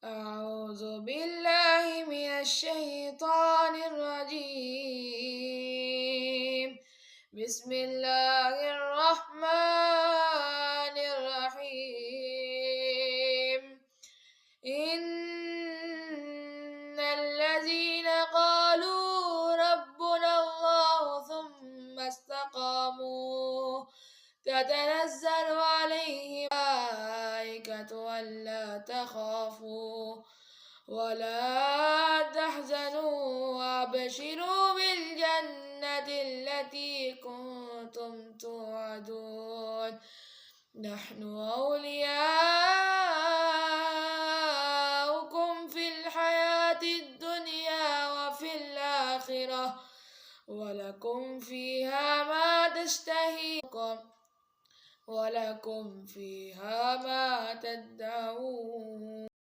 أعوذ بالله من الشيطان الرجيم. بسم الله الرحمن الرحيم. إن الذين قالوا ربنا الله ثم استقاموا تتنزل عليهم الملائكة ألا تخافوا ولا تحزنوا وأبشروا بالجنة التي كنتم توعدون. نحن أولياؤكم في الحياة الدنيا وفي الآخرة ولكم فيها ما تشتهي ولكم فيها ما تدعون.